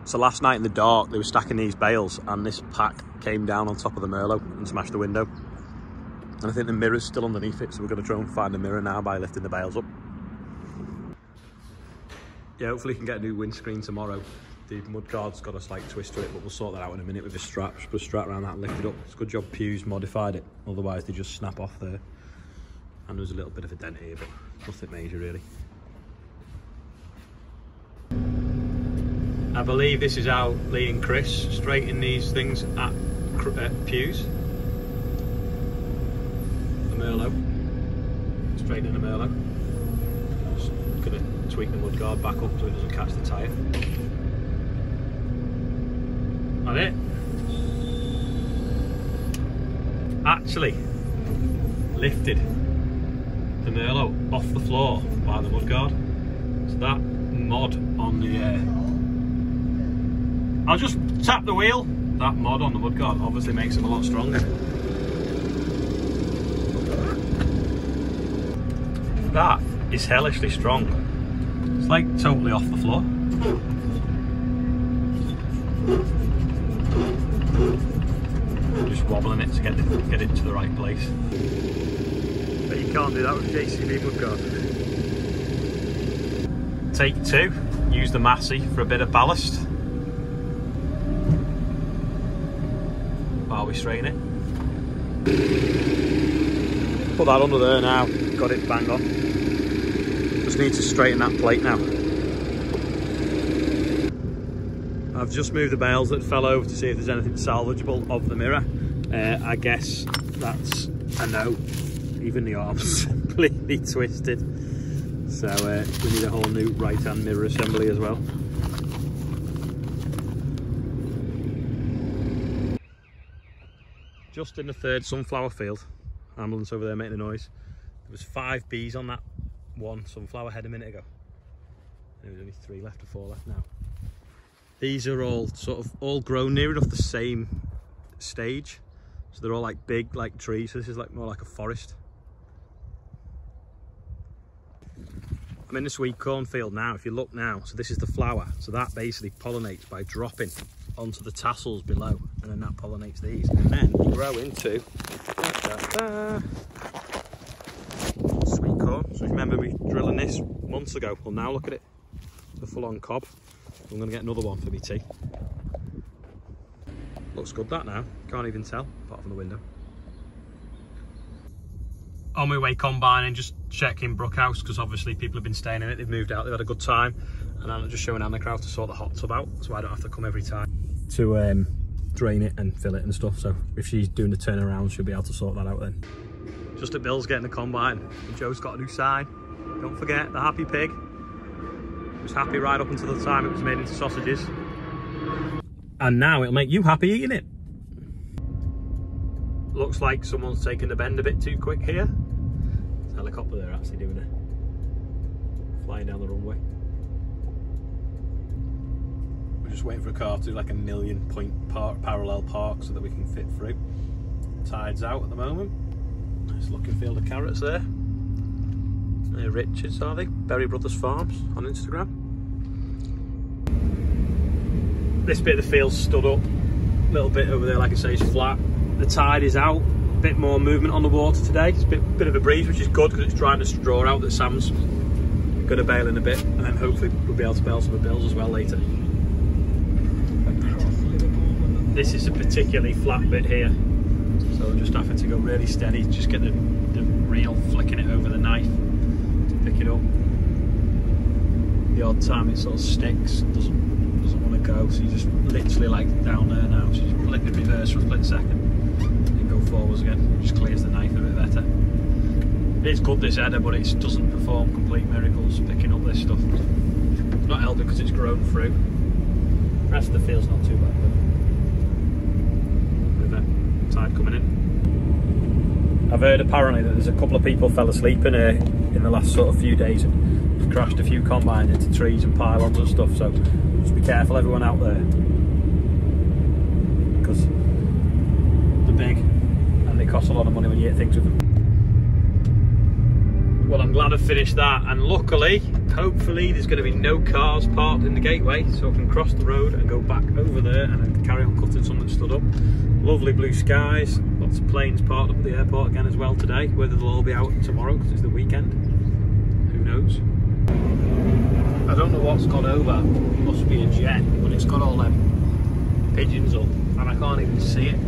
So last night in the dark, they were stacking these bales and this pack came down on top of the Merlot and smashed the window. And I think the mirror's still underneath it, so we're going to try and find the mirror now by lifting the bales up. Yeah, hopefully we can get a new windscreen tomorrow. The mudguard's got a slight twist to it, but we'll sort that out in a minute with a strap. Just put a strap around that and lift it up. It's a good job Pew's modified it, otherwise they just snap off there. And there's a little bit of a dent here, but nothing major really. I believe this is how Lee and Chris straighten these things at Pew's. The Merlot. Straightening the Merlot. Just gonna tweak the mudguard back up so it doesn't catch the tyre. That it. Actually lifted the Merlot off the floor by the mudguard. So that mod on the I'll just tap the wheel. That mod on the mudguard obviously makes them a lot stronger. That is hellishly strong. It's like totally off the floor. Just wobbling it to get it to the right place. But you can't do that with JCB mudguard. Take 2. Use the Massey for a bit of ballast. While we straighten it. Put that under there now. Got it bang on. Just need to straighten that plate now. I've just moved the bales that fell over to see if there's anything salvageable of the mirror. I guess that's a no. Even the arm's completely twisted. So we need a whole new right-hand mirror assembly as well. Just in the third sunflower field. Ambulance over there making a noise. There was 5 bees on that one sunflower head a minute ago. There was only 3 left or 4 left now. These are all sort of all grown near enough the same stage. So they're all like big like trees. So this is like more like a forest. I'm in the sweet corn field now. If you look now, so this is the flower. So that basically pollinates by dropping onto the tassels below, and then that pollinates these, and then you grow into sweet corn. So remember me drilling this months ago. Well, now look at it, the full-on cob. I'm going to get another one for me tea. Looks good that now. Can't even tell apart from the window. On my way combining, just checking Brookhouse because obviously people have been staying in it. They've moved out. They've had a good time, and I'm just showing Anna Kraut to sort the hot tub out, so I don't have to come every time to drain it and fill it and stuff. So if she's doing the turnaround, she'll be able to sort that out then. Just at Bill's getting the combine, and Joe's got a new sign. Don't forget the happy pig. It was happy right up until the time it was made into sausages, and now it'll make you happy eating it. Looks like someone's taken the bend a bit too quick here. There's a helicopter there actually doing it, flying down the runway. We're just waiting for a car to do like a 1,000,000 point parallel park so that we can fit through. Tide's out at the moment. Nice looking field of carrots there. They're Richards, are they? Berry Brothers Farms on Instagram. This bit of the field's stood up. A little bit over there, like I say, is flat. The tide is out. A bit more movement on the water today. It's a bit of a breeze, which is good because it's drying the straw out that Sam's going to bail in a bit, and then hopefully we'll be able to bail some of the bills as well later. This is a particularly flat bit here, so we're just having to go really steady, just get the reel flicking it over the knife to pick it up. The odd time it sort of sticks, doesn't want to go, so you just literally like down there now, so you just flick the reverse for a split second and go forwards again. It just clears the knife a bit better. It's good this header, but it doesn't perform complete miracles picking up this stuff. It's not helping because it's grown through. The rest of the field's not too bad though. Tide coming in. I've heard apparently that there's a couple of people fell asleep in here in the last sort of few days and crashed a few combines into trees and pylons and stuff, so just be careful everyone out there, because they're big and they cost a lot of money when you hit things with them. Well, I'm glad I finished that, and luckily Hopefully there's going to be no cars parked in the gateway, so I can cross the road and go back over there and then carry on cutting something stood up. Lovely blue skies, lots of planes parked up at the airport again as well today. Whether they'll all be out tomorrow because it's the weekend, who knows. I don't know what's gone over, it must be a jet, but it's got all them pigeons up and I can't even see it.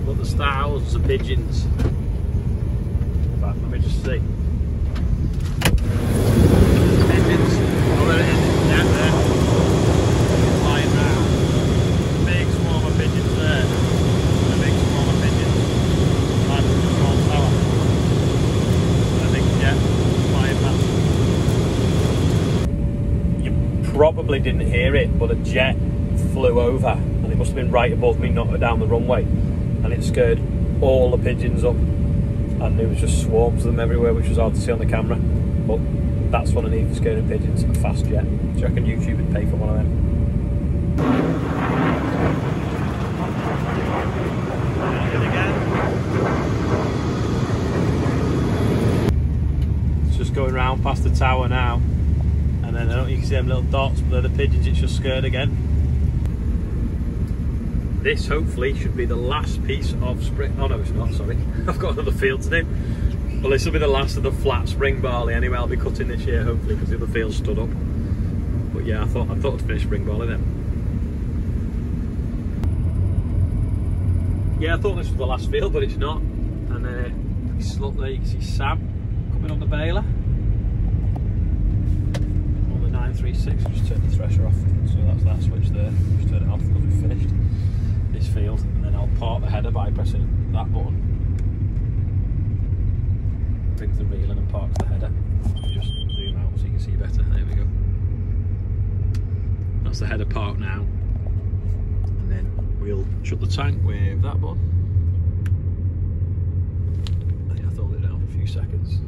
But there's thousands of pigeons. In fact, let me just see. Pigeons. Oh, there it is. Yeah, there. Flying round. Big swarm of pigeons there. A big swarm of pigeons. Like a small tower. I think, yeah, flying past. You probably didn't hear it, but a jet flew over, and it must have been right above me, not down the runway, and it scared all the pigeons up, and there was just swarms of them everywhere, which was hard to see on the camera. But that's what I need for scaring pigeons, a fast jet. Do you reckon YouTube would pay for one of them? It's just going round past the tower now, and then I don't know if you can see them little dots, but they're the pigeons it's just scared again. This hopefully should be the last piece of spring. Oh no, it's not, sorry. I've got another field to do. Well, this will be the last of the flat spring barley anyway. I'll be cutting this year hopefully because the other field stood up. But yeah, I thought I'd finish spring barley then. Yeah, I thought this was the last field, but it's not. And look there, you can see Sam coming on the baler. On the 936, just turn the thresher off. So that's that switch there. Just turn it off because we've finished this field. And then I'll park the header by pressing that button. Brings the reel in and parks the header. Just zoom out so you can see better. There we go. That's the header parked now. And then we'll shut the tank with that button. I think I thought it down for a few seconds.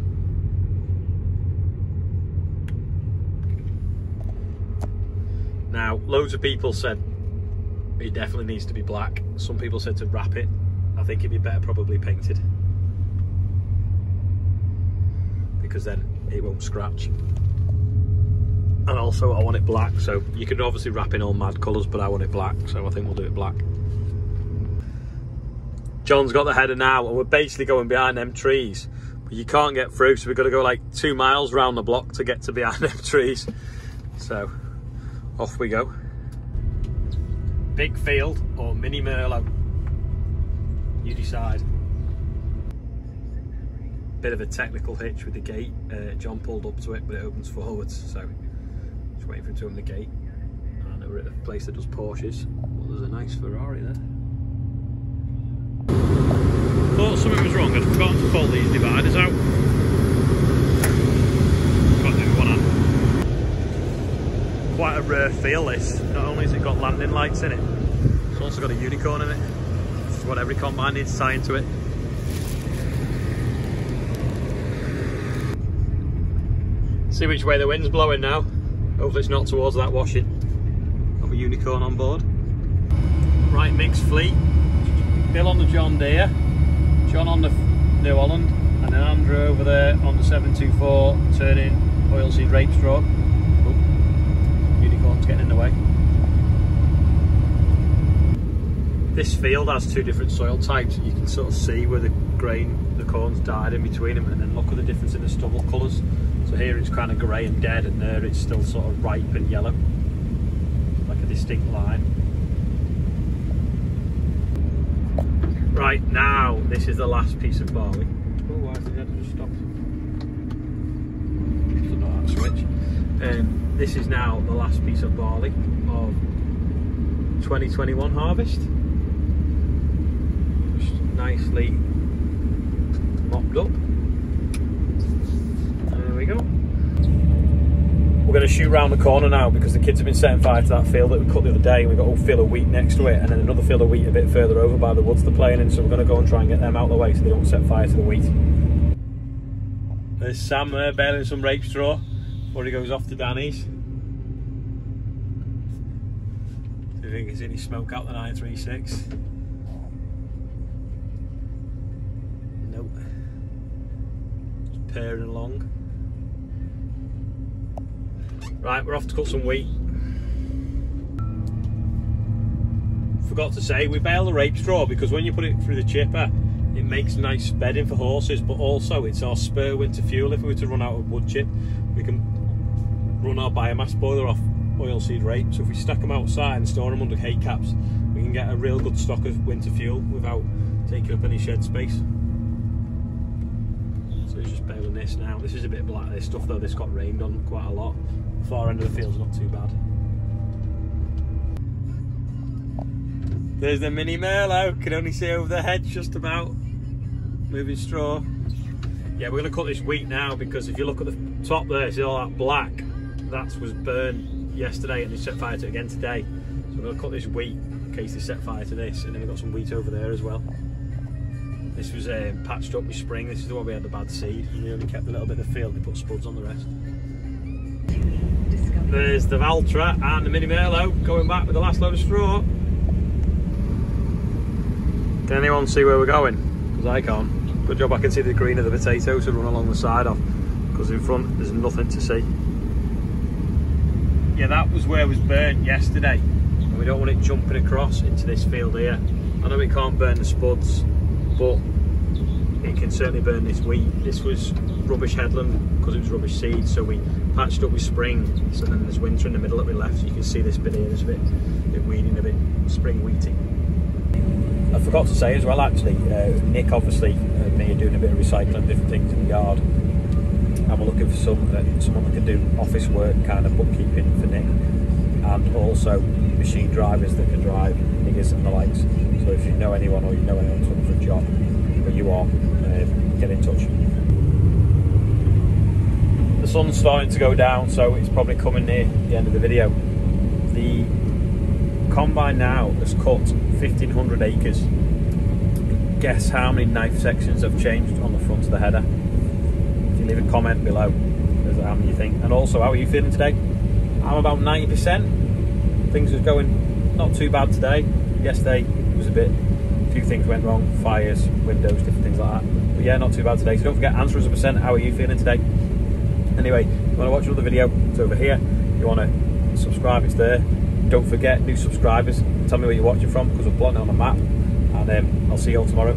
Now, loads of people said it definitely needs to be black. Some people said to wrap it. I think it'd be better probably painted, because then it won't scratch. And also I want it black, so you could obviously wrap in all mad colours, but I want it black, so I think we'll do it black. John's got the header now, and we're basically going behind them trees, but you can't get through, so we've got to go like 2 miles round the block to get to behind them trees. So off we go. Big field or mini Merlot, you decide. Bit of a technical hitch with the gate. John pulled up to it, but it opens forwards, so just waiting for him to open the gate. And we're at a place that does Porsches. Well, there's a nice Ferrari there. Thought something was wrong. I'd forgotten to pull these dividers out. Can't do it with one hand. Quite a rare feel this. Not only has it got landing lights in it, it's also got a unicorn in it. This is what every combine needs to tie into it. See which way the wind's blowing now. Hopefully it's not towards that washing. Got a unicorn on board. Right, mixed fleet. Bill on the John Deere, John on the New Holland, and then Andrew over there on the 724 turning oilseed rape straw. Oh, unicorn's getting in the way. This field has 2 different soil types. You can sort of see where the grain, the corn's died in between them, and then look at the difference in the stubble colours. So here it's kind of grey and dead, and there it's still sort of ripe and yellow, like a distinct line. Right, now this is the last piece of barley. Oh, why has the header just stopped? Just not that switch. This is now the last piece of barley of 2021 harvest. Just nicely mopped up. There we go. We're going to shoot round the corner now because the kids have been setting fire to that field that we cut the other day, and we've got a field of wheat next to it, and then another field of wheat a bit further over by the woods they're playing in, so we're going to go and try and get them out of the way so they don't set fire to the wheat. There's Sam there baling some rape straw before he goes off to Danny's. Do you think there's any smoke out the 936? Nope. Just pairing along. Right, we're off to cut some wheat. Forgot to say, we bale the rape straw because when you put it through the chipper, it makes nice bedding for horses, but also it's our spare winter fuel. If we were to run out of wood chip, we can run our biomass boiler off oilseed rape. So if we stack them outside and store them under hay caps, we can get a real good stock of winter fuel without taking up any shed space. So he's just baling this now. This is a bit black, this stuff though. This got rained on quite a lot. The far end of the field's not too bad. There's the mini Merlot, can only see over the hedge just about. Moving straw. Yeah, we're going to cut this wheat now because if you look at the top there, see all that black? That was burned yesterday and they set fire to it again today. So we're going to cut this wheat in case they set fire to this, and then we've got some wheat over there as well. This was patched up with spring. This is the one we had the bad seed, and they only kept a little bit of the field. They put spuds on the rest. There's the Valtra and the mini Merlot going back with the last load of straw. Can anyone see where we're going? Because I can't. Good job I can see the green of the potatoes to run along the side of, because in front there's nothing to see. Yeah, that was where it was burnt yesterday, and we don't want it jumping across into this field here. I know it can't burn the spuds, but it can certainly burn this wheat. This was rubbish headland because it was rubbish seed, so we patched up with spring, so then there's winter in the middle that we left. So you can see this bit here, there's a bit weeding, a bit spring wheaty. I forgot to say as well actually, Nick obviously and me are doing a bit of recycling, different things in the yard, and we're looking for someone that can do office work, kind of bookkeeping for Nick, and also machine drivers that can drive diggers and the likes. So if you know anyone, or you know anyone looking for a job, where you are, get in touch. The sun's starting to go down, so it's probably coming near the end of the video. The combine now has cut 1,500 acres. Guess how many knife sections have changed on the front of the header? If you leave a comment below as to how many you think. And also, how are you feeling today? I'm about 90%. Things are going not too bad today. Yesterday was a few things went wrong, fires, windows, different things like that. But yeah, not too bad today. So don't forget, answer us a percent. How are you feeling today? Anyway, if you want to watch another video, it's over here. If you want to subscribe, it's there. Don't forget, new subscribers, tell me where you're watching from because we're plotting it on the map, and I'll see you all tomorrow.